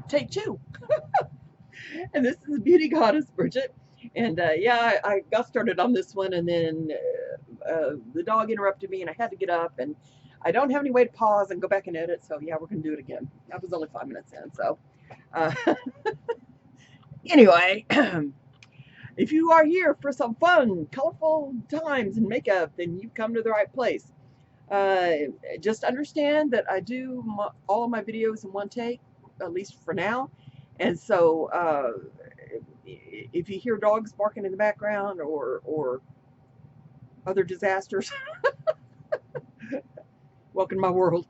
take two. And this is Beauty Goddess Bridget. And yeah, I got started on this one, and then the dog interrupted me, and I had to get up, and I don't have any way to pause and go back and edit. So yeah, we're gonna do it again. That was only 5 minutes in. So anyway, if you are here for some fun, colorful times and makeup, then you've come to the right place. Just understand that I do all of my videos in one take, at least for now. And so if you hear dogs barking in the background or other disasters, welcome to my world.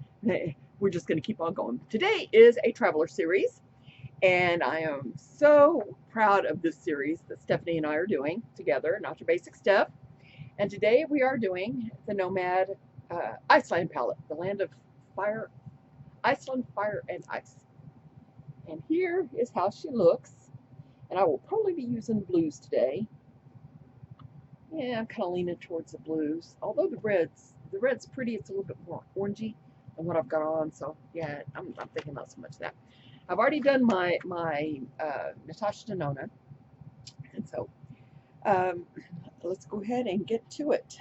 We're just going to keep on going. Today is a traveler series, and I am so proud of this series that Stephanie and I are doing together, Not Your Basic Stuff. And today we are doing the Nomad Iceland palette, the land of fire, Iceland, fire, and ice. And here is how she looks. And I will probably be using blues today. Yeah, I'm kind of leaning towards the blues. Although the red's pretty, it's a little bit more orangey than what I've got on. So yeah, I'm thinking not so much of that. I've already done my Natasha Denona. And so let's go ahead and get to it.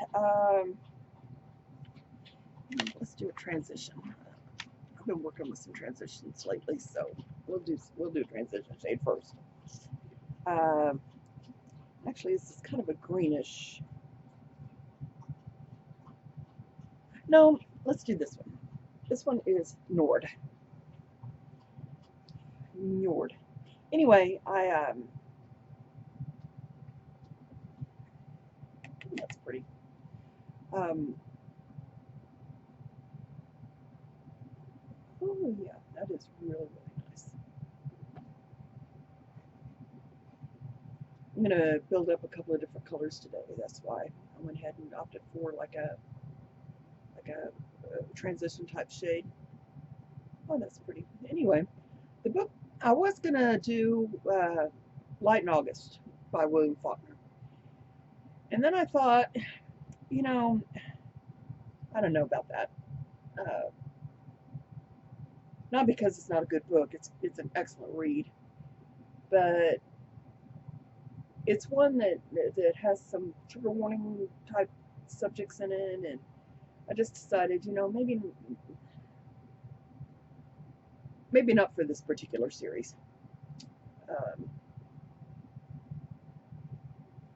Let's do a transition. I've been working with some transitions lately, so we'll do transition shade first. Actually, this is kind of a greenish. No, let's do this one. This one is Nord. Nord. Anyway, that's pretty. Oh yeah, that is really, really nice. I'm gonna build up a couple of different colors today. That's why I went ahead and opted for like a transition type shade. Oh, that's pretty. Anyway, the book I was gonna do Light in August by William Faulkner, and then I thought, you know, I don't know about that. Not because it's not a good book. It's an excellent read, but it's one that has some trigger warning type subjects in it, and I just decided, you know, maybe not for this particular series.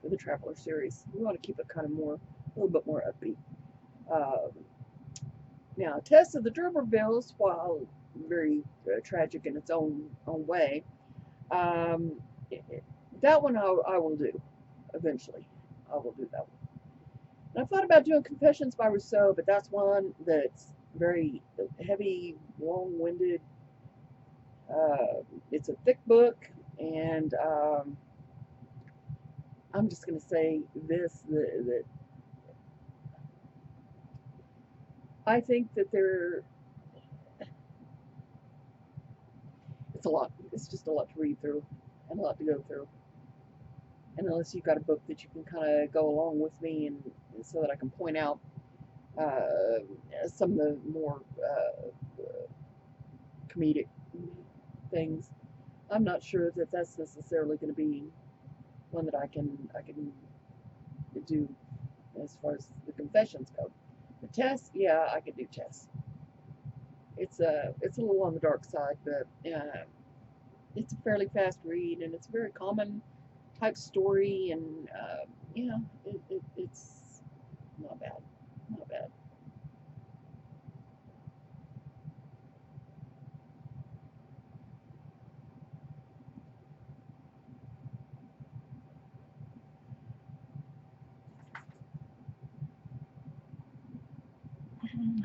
For the Traveler series, we want to keep it kind of a little bit more upbeat. Now, Test of the D'Urbervilles, while very tragic in its own way, that one I will do eventually. I will do that one. And I've thought about doing Confessions by Rousseau, but that's one that's very heavy, long-winded. It's a thick book, and I'm just going to say this, that I think that it's a lot. It's just a lot to read through and a lot to go through. And unless you've got a book that you can kind of go along with me, and so that I can point out some of the more comedic things, I'm not sure that that's necessarily going to be one that I can do as far as the Confessions go. The Test, yeah, I could do Test. It's a little on the dark side, but it's a fairly fast read, and it's a very common type story, and yeah, it's not bad, not bad.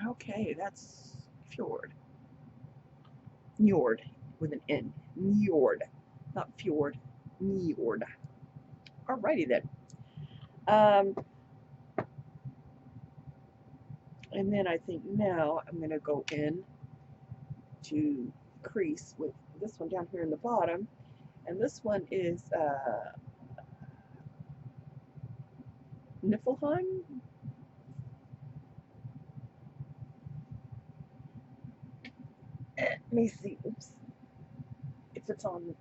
Okay, that's Fjord. Njord with an N. Njord, not Fjord. Njord. Alrighty then. And then I think now I'm going to go in to crease with this one down here in the bottom, and this one is Niflheim. Let me see. Oops. if it's on.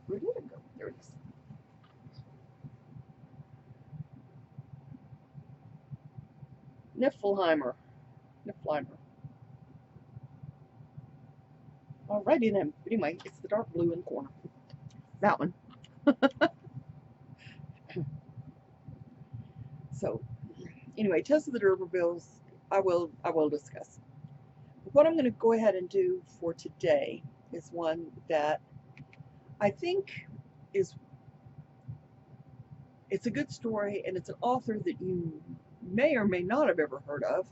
Where did it go? There it is. Niflheimer. Alrighty then. But anyway, it's the dark blue in the corner. That one. So, anyway, Test of the D'Urbervilles, I will discuss. What I'm going to go ahead and do for today is one that I think it's a good story, and it's an author that you may or may not have ever heard of,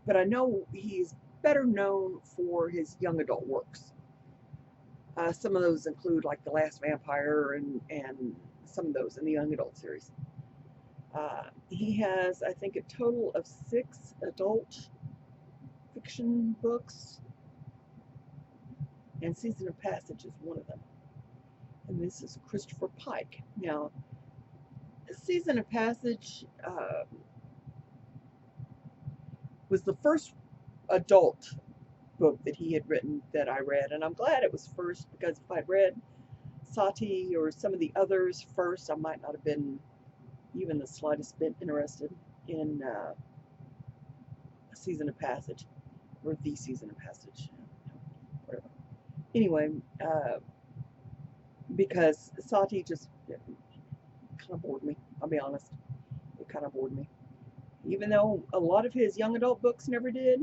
but I know he's better known for his young adult works. Some of those include like The Last Vampire and some of those in the young adult series. He has, I think, a total of 6 adult fiction books, and Season of Passage is one of them. And this is Christopher Pike. Now, Season of Passage was the first adult book that he had written that I read, and I'm glad it was first, because if I'd read Sati or some of the others first, I might not have been even the slightest bit interested in A Season of Passage, or The Season of Passage, whatever. Anyway, because Sati just kind of bored me, I'll be honest. It kind of bored me. Even though a lot of his young adult books never did,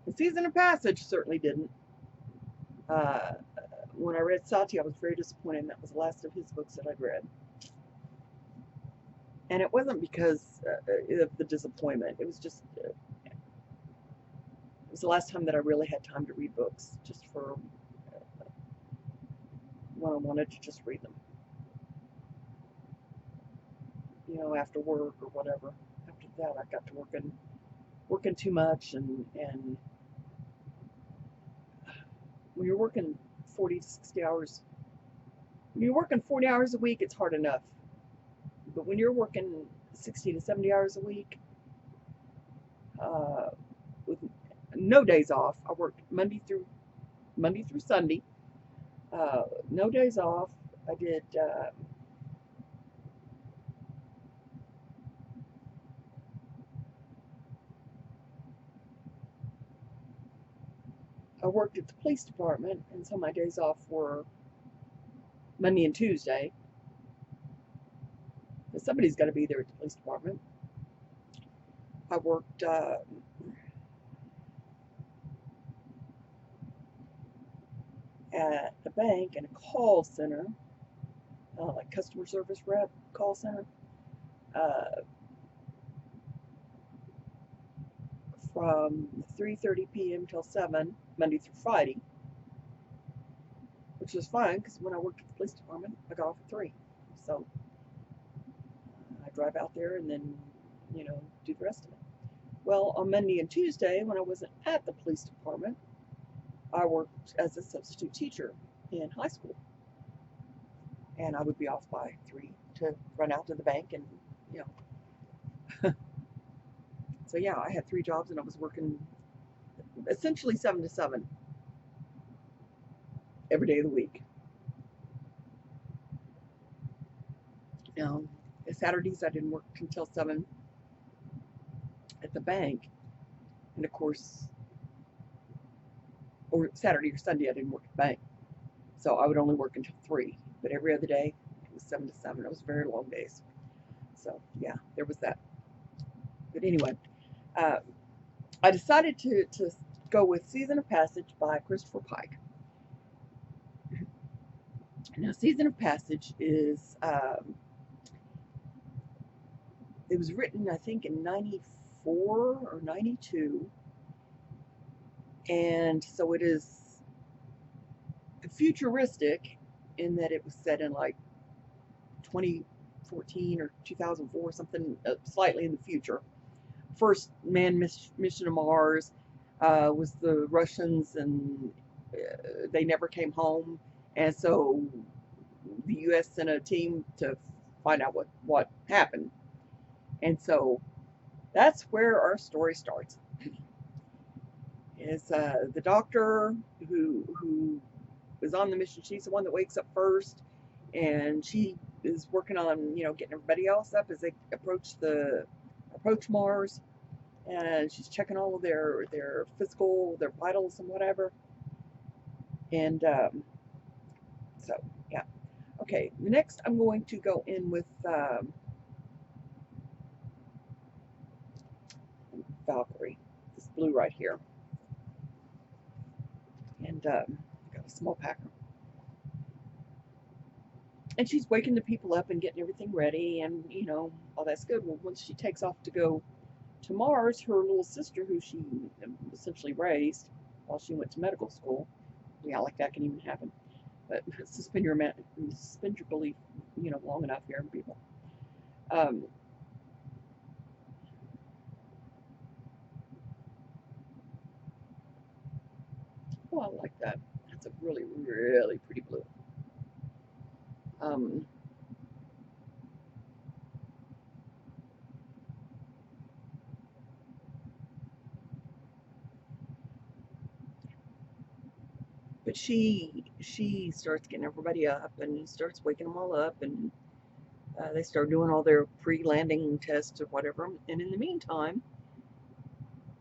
The Season of Passage certainly didn't. When I read Sati, I was very disappointed, and that was the last of his books that I'd read. And it wasn't because of the disappointment. It was just, it was the last time that I really had time to read books, just for when I wanted to just read them. You know, after work or whatever. After that, I got to working too much, and when you're working 40 to 60 hours, when you're working 40 hours a week, it's hard enough. But when you're working 60 to 70 hours a week, with no days off, I worked Monday through Sunday, no days off. I did I worked at the police department, and so my days off were Monday and Tuesday. But somebody's got to be there at the police department. I worked at a bank and a call center, like customer service rep call center, from 3:30 p.m. till 7, Monday through Friday, which was fine, because when I worked at the police department, I got off at 3. So I drive out there and then, you know, do the rest of it. Well, on Monday and Tuesday, when I wasn't at the police department, I worked as a substitute teacher in high school. And I would be off by 3 to run out to the bank, and, you know. So yeah, I had 3 jobs, and I was working essentially 7 to 7 every day of the week. Now, Saturdays I didn't work until 7 at the bank, and of course, or Saturday or Sunday I didn't work at the bank, so I would only work until 3. But every other day it was 7 to 7. It was very long days. So yeah, there was that. But anyway, I decided to go with Season of Passage by Christopher Pike. Now, Season of Passage is, it was written, I think, in 94 or 92, and so it is futuristic in that it was set in like 2014 or 2004, something slightly in the future. First manned mission to Mars was the Russians, and they never came home, and so the U.S. sent a team to find out what happened. And so that's where our story starts. is the doctor who is on the mission. She's the one that wakes up first, and she is working on, you know, getting everybody else up as they approach Mars, and she's checking all of their physical, their vitals and whatever. And so yeah, okay. Next, I'm going to go in with Valkyrie, this blue right here, and got a small packer. And she's waking the people up and getting everything ready, and you know, all that's good. Well, once she takes off to go to Mars, her little sister, who she essentially raised while she went to medical school, yeah, like that can even happen. But suspend your belief, you know, long enough here, people. Oh, I like that. That's a really, really pretty blue. Um, but she starts getting everybody up and starts waking them all up, and they start doing all their pre-landing tests or whatever. And in the meantime,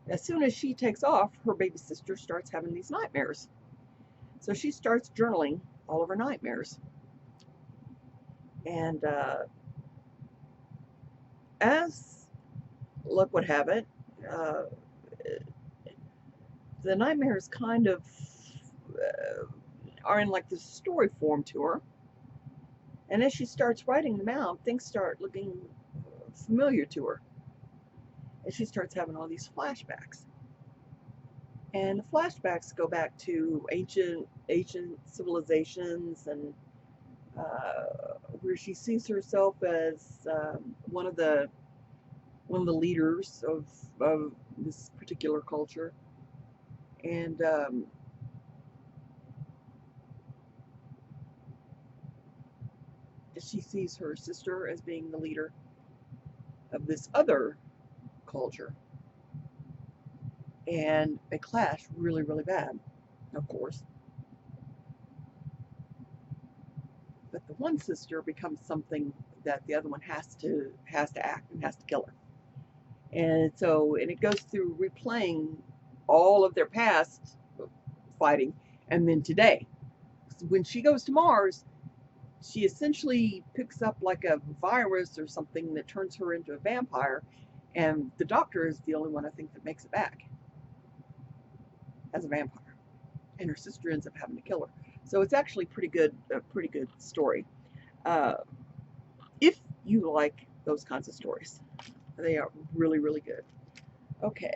as soon as she takes off, her baby sister starts having these nightmares. So she starts journaling all of her nightmares. And as luck would have it, uh, the nightmares kind of are in like this story form to her. And as she starts writing them out, things start looking familiar to her. And she starts having all these flashbacks. And the flashbacks go back to ancient civilizations, and where she sees herself as one of the leaders of this particular culture, and she sees her sister as being the leader of this other culture, and they clash really, really bad, of course. But the one sister becomes something that the other one has to act and has to kill her. And so, and it goes through replaying all of their past fighting, and then today. When she goes to Mars, she essentially picks up like a virus or something that turns her into a vampire, and the doctor is the only one, I think, that makes it back as a vampire, and her sister ends up having to kill her. So it's actually a pretty good story. Uh, if you like those kinds of stories, they are really, really good. Okay,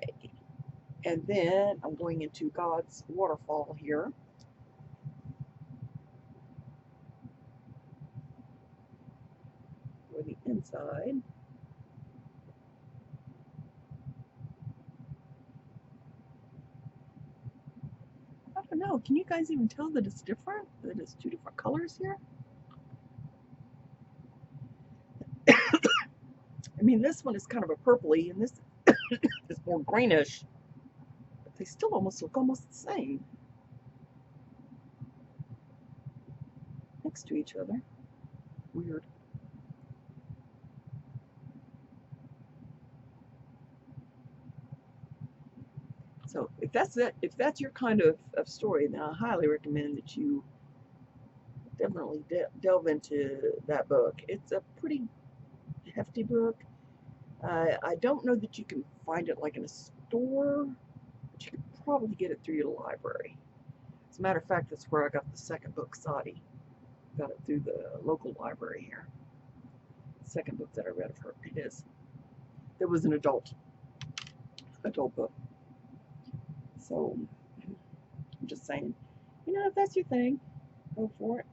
and then I'm going into God's Waterfall here. For the inside. I don't know. Can you guys even tell that it's different? That it's two different colors here? I mean, this one is kind of a purpley, and this is more greenish. But they still almost look almost the same next to each other. Weird. So if that's it, if that's your kind of story, then I highly recommend that you definitely delve into that book. It's a pretty hefty book. I don't know that you can find it like in a store, but you could probably get it through your library. As a matter of fact, that's where I got the second book, Sadi. Got it through the local library here. The second book that I read of her, it is. There was an adult book. So I'm just saying, you know, if that's your thing, go for it.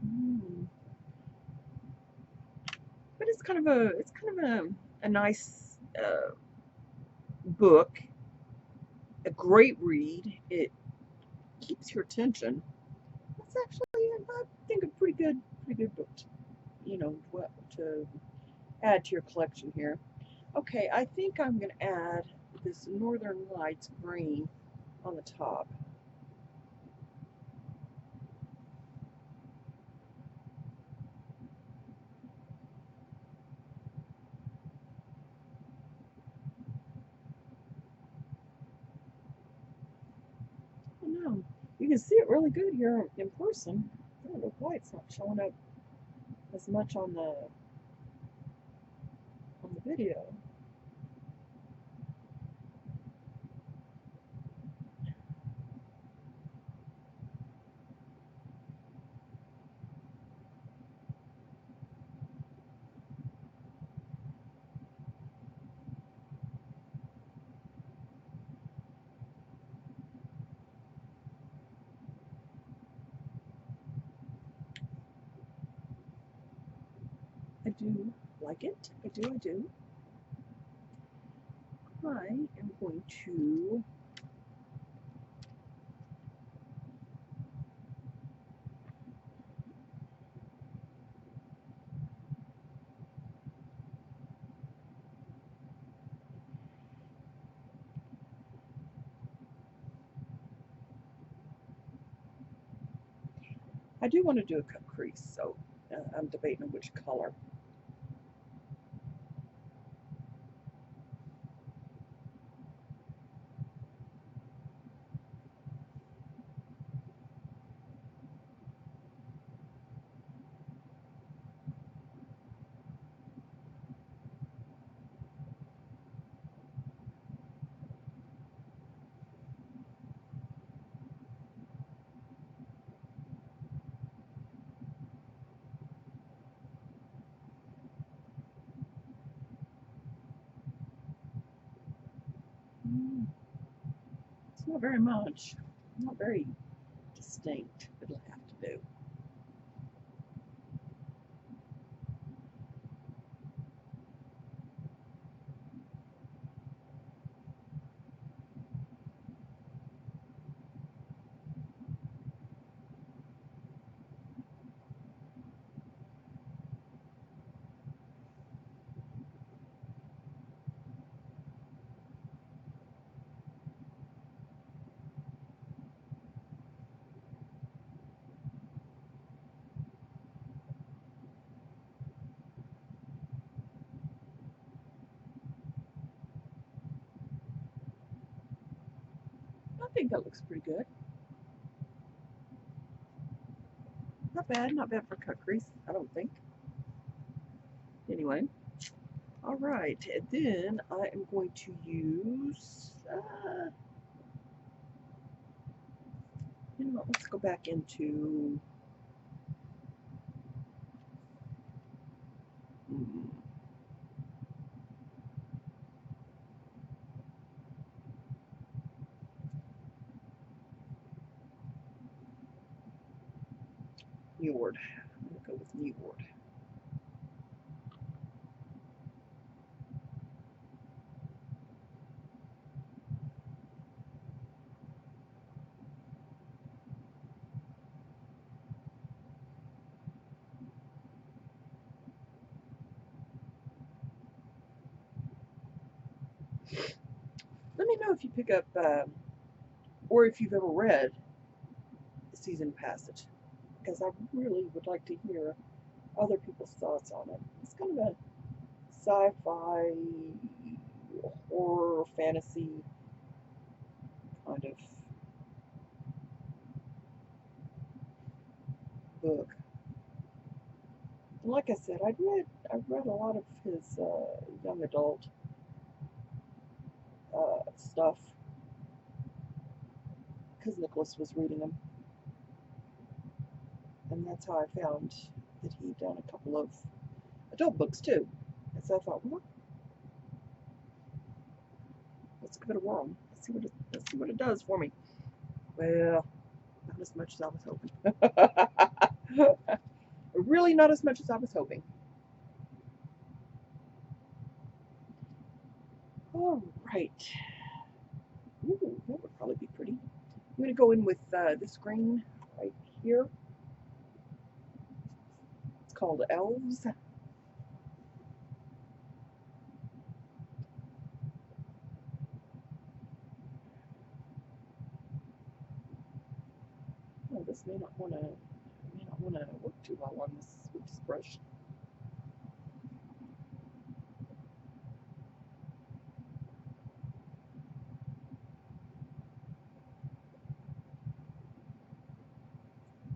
Mm. But it's kind of a nice book, a great read. It keeps your attention. It's actually, I think, a pretty good book. You know, to add to your collection here. Okay, I think I'm going to add this Northern Lights green on the top. I don't know. You can see it really good here in person. I don't know why it's not showing up as much on the video. I do like it. I do. I am going to want to do a cut crease, so I'm debating which color. It's not very much, not very distinct. It'll have to do. I think that looks pretty good. Not bad for cut crease, I don't think. Anyway, all right, and then I am going to use, you know what, let's go back into, Njord. I'm going to go with Njord. Let me know if you pick up, or if you've ever read The Season Passage, because I really would like to hear other people's thoughts on it. It's kind of a sci-fi, horror, fantasy kind of book. And like I said, I've read a lot of his young adult stuff because Nicholas was reading them, and that's how I found that he'd done a couple of adult books too. And so I thought, well, let's give it a whirl. Let's see what it does for me. Well, not as much as I was hoping. Really, not as much as I was hoping. All right. Ooh, that would probably be pretty. I'm going to go in with this green right here. It's called Elves. Oh, this may not want to work too well on this with this brush.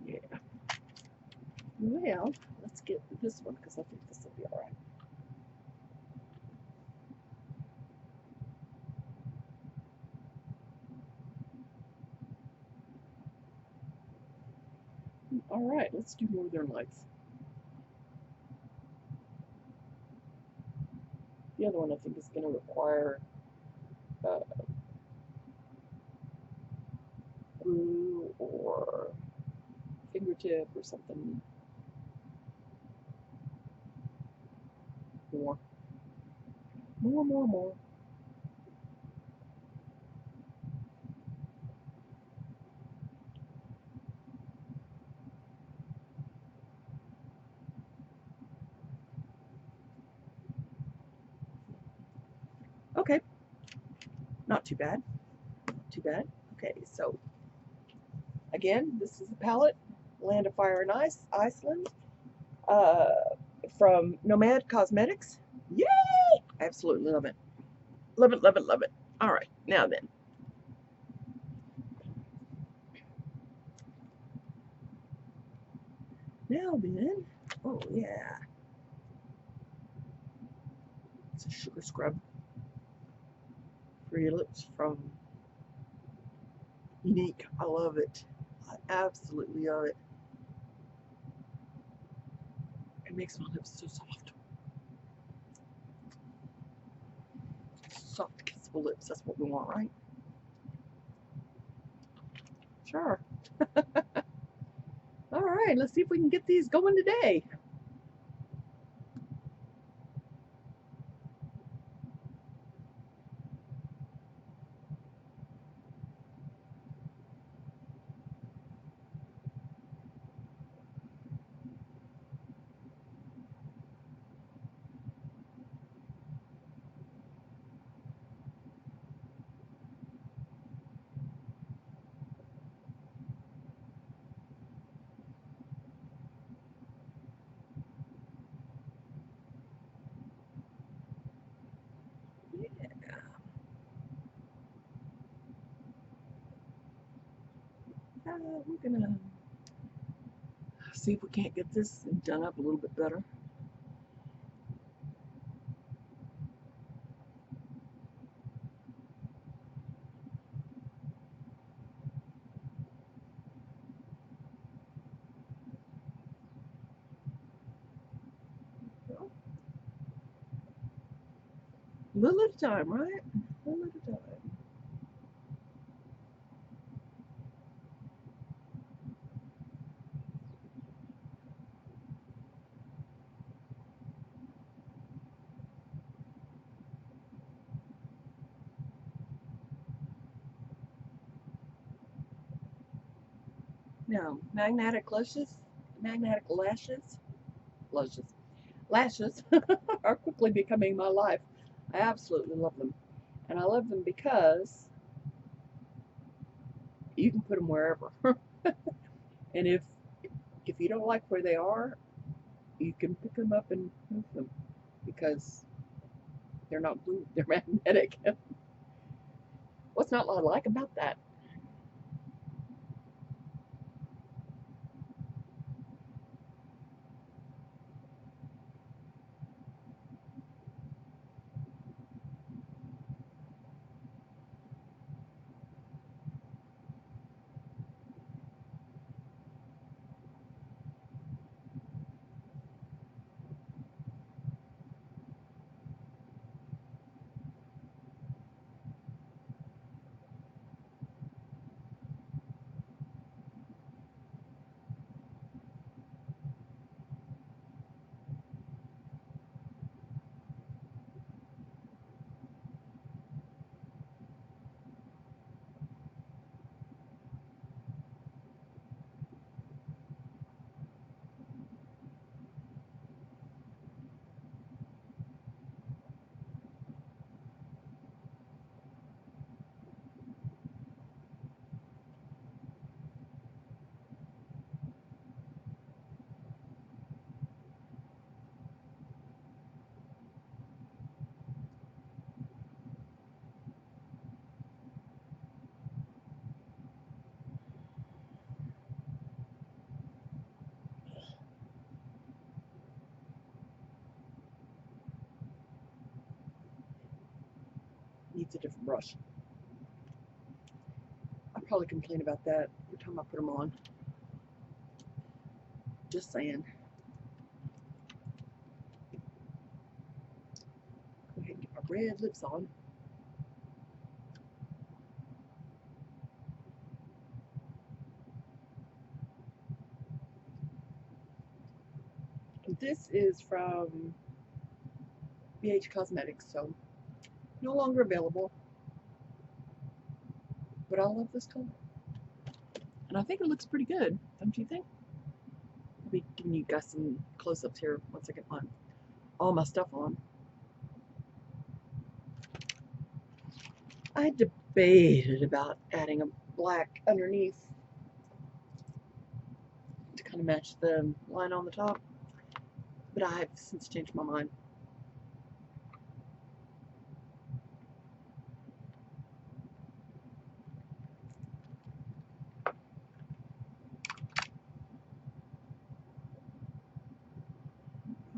Yeah. Well, let's get this one because I think this will be all right. All right, let's do Northern Lights. The other one I think is going to require glue or fingertip or something more. More. Okay, not too bad. Not too bad. Okay, so again, this is a palette, Land of Fire and Ice, Iceland, from Nomad Cosmetics. Yay! I absolutely love it. Love it, love it, love it. All right, now then. Oh yeah. It's a sugar scrub for your lips from Younique. I love it. I absolutely love it. It makes my lips so soft. Soft, kissable lips. That's what we want, right? Sure. All right, let's see if we can get these going today. Yeah. We're gonna see if we can't get this done up a little bit better. A little at a time, right? A little at a time. Now, magnetic lashes are quickly becoming my life. I absolutely love them. And I love them because you can put them wherever. And if you don't like where they are, you can pick them up and move them because they're not glued, they're magnetic. What's not to like about that? needs a different brush. I probably complain about that every time I put them on. Just saying. Go ahead and get my red lips on. And this is from BH Cosmetics, so no longer available. But I love this color. And I think it looks pretty good, don't you think? I'll be giving you guys some close-ups here once I get all my stuff on. I debated about adding a black underneath to kind of match the line on the top, but I have since changed my mind.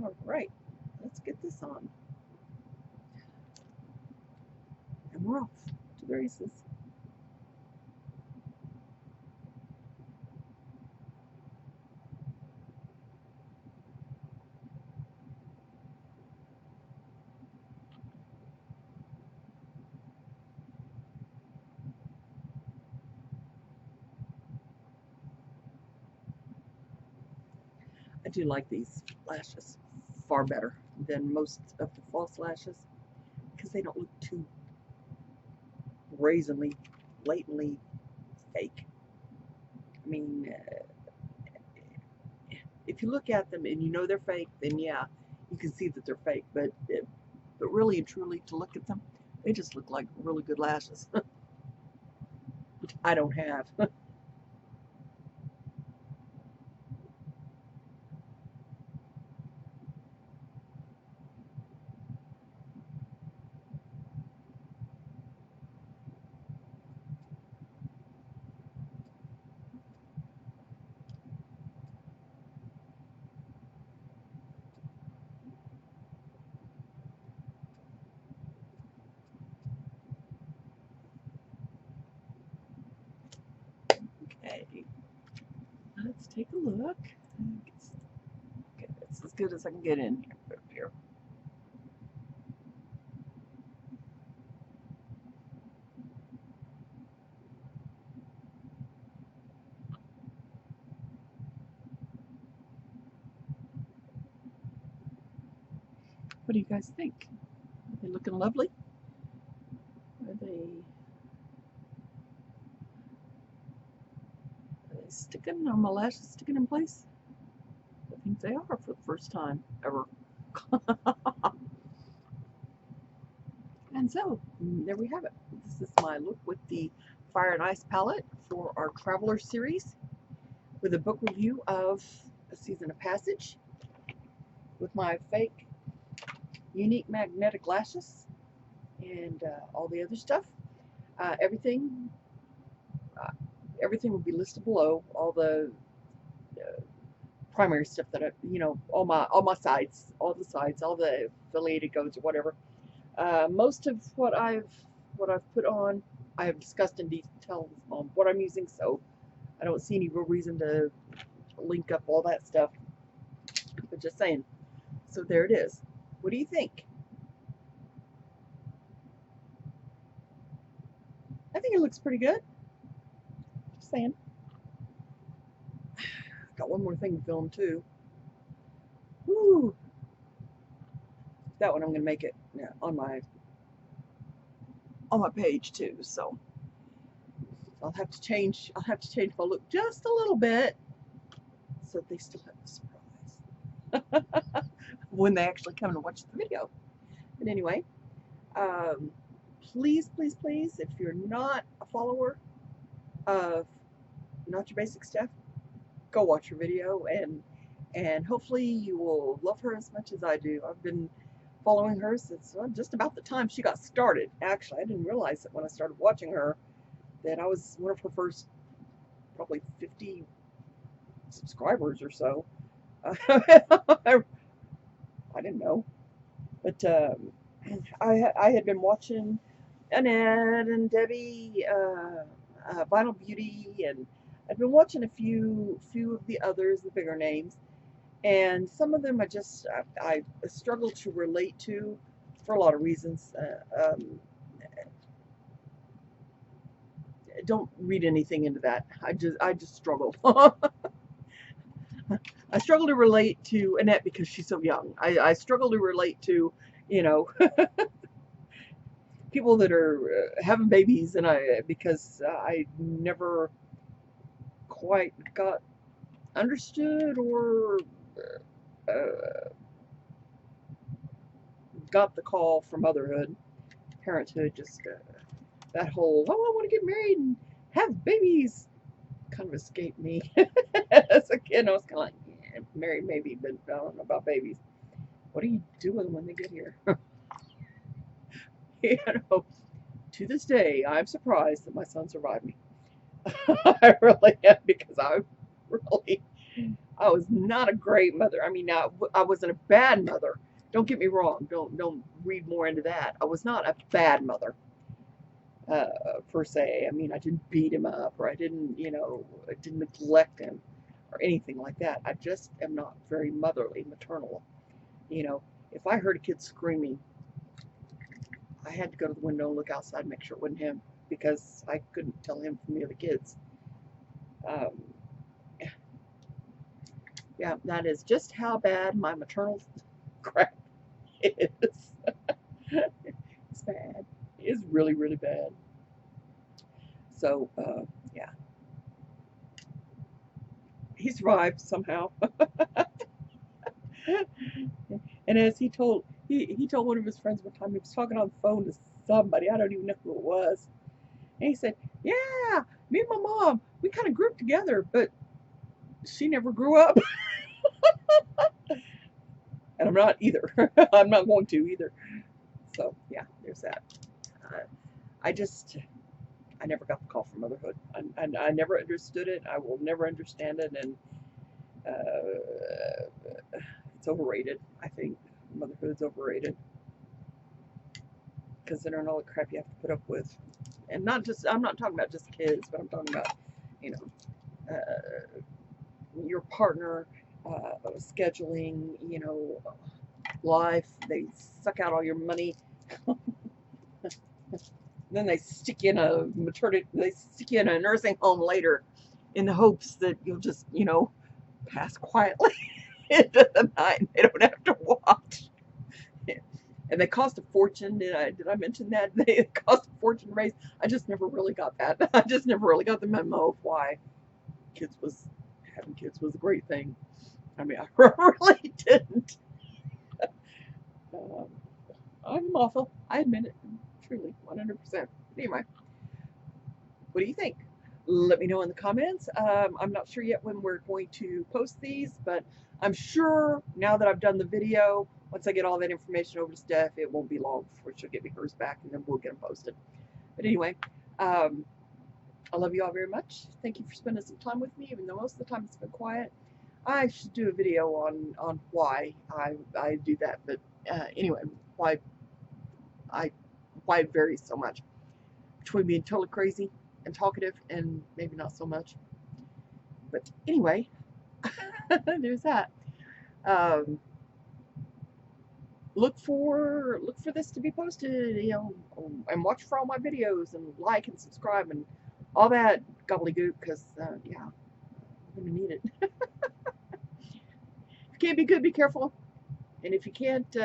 All right, let's get this on. And we're off to the races. I do like these lashes far better than most of the false lashes because they don't look too brazenly, blatantly fake. I mean, if you look at them and you know they're fake, then yeah, you can see that they're fake. But really and truly, to look at them, they just look like really good lashes, which I don't have. Okay, let's take a look. Okay, it's as good as I can get in here. What do you guys think? Are they looking lovely? Are they sticking? Are my lashes sticking in place? I think they are for the first time ever. And so, there we have it. This is my look with the Fire and Ice palette for our Traveler series, with a book review of A Season of Passage, with my fake Younique Magnetic Lashes, and all the other stuff. Everything will be listed below. All the primary stuff that all my sites, all the affiliated codes or whatever. Most of what I've put on, I have discussed in detail on what I'm using, so I don't see any real reason to link up all that stuff. But just saying. So there it is. What do you think? I think it looks pretty good. Just saying. Got one more thing to film too. Woo! That one I'm gonna make it on my page too. So I'll have to change my look just a little bit so they still have the surprise when they actually come and watch the video. But anyway, please, if you're not a follower of Not Your Basic Stuff, go watch her video, and hopefully you will love her as much as I do. I've been following her since just about the time she got started. Actually, I didn't realize that when I started watching her that I was one of her first probably 50 subscribers or so. I didn't know, but I had been watching Annette and Debbie, Vinyl Beauty, and I've been watching a few of the others, the bigger names, and some of them I struggle to relate to for a lot of reasons. Don't read anything into that. I just struggle. I struggle to relate to Annette because she's so young. I struggle to relate to, you know, people that are having babies, and because I never quite got understood or uh, got the call for motherhood, parenthood. Just that whole, oh, I want to get married and have babies kind of escaped me. As a kid, I was kind of like, yeah, married maybe, but I don't know about babies. What are you doing when they get here? You know, to this day, I'm surprised that my son survived me. I really am, because I was not a great mother. I mean, I wasn't a bad mother. Don't get me wrong. Don't read more into that. I was not a bad mother, per se. I mean, I didn't beat him up, or I didn't, I didn't neglect him, or anything like that. I just am not very motherly, maternal. You know, if I heard a kid screaming, I had to go to the window and look outside and make sure it wasn't him, because I couldn't tell him from the other kids. Yeah, that is just how bad my maternal crap is. It's bad. It's really, really bad. So, yeah. He survived somehow. And as he told one of his friends one time, he was talking on the phone to somebody, I don't even know who it was. And he said, yeah, me and my mom, we kind of grew up together, but she never grew up. And I'm not either. I'm not going to either. So, yeah, there's that. I never got the call for motherhood. I never understood it. I will never understand it. And it's overrated, I think. Motherhood's overrated, considering all the crap you have to put up with. And I'm not talking about just kids, but I'm talking about, your partner, scheduling, life. They suck out all your money. Then they stick you in a nursing home later, in the hopes that you'll just, pass quietly into the night and they don't have to watch. And they cost a fortune. Did I mention that? They cost a fortune to raise. I just never really got that. I just never really got the memo of why having kids was a great thing. I mean, I really didn't. I'm awful. I admit it. Truly, 100%. Anyway, what do you think? Let me know in the comments. I'm not sure yet when we're going to post these, but I'm sure now that I've done the video, once I get all that information over to Steph, it won't be long before she'll get me hers back, and then we'll get them posted. But anyway, I love you all very much. Thank you for spending some time with me, even though most of the time it's been quiet. I should do a video on why I do that, but anyway, why it varies so much between being totally crazy and talkative and maybe not so much. But anyway, there's that. Look for this to be posted, and watch for all my videos, and like and subscribe and all that gobbledygook, because yeah, I'm gonna need it. If you can't be good, be careful. And if you can't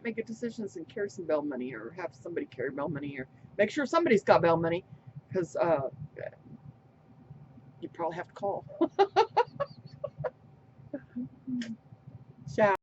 make good decisions, then carry some bail money, or have somebody carry bail money, or make sure somebody's got bail money, because you probably have to call. Ciao.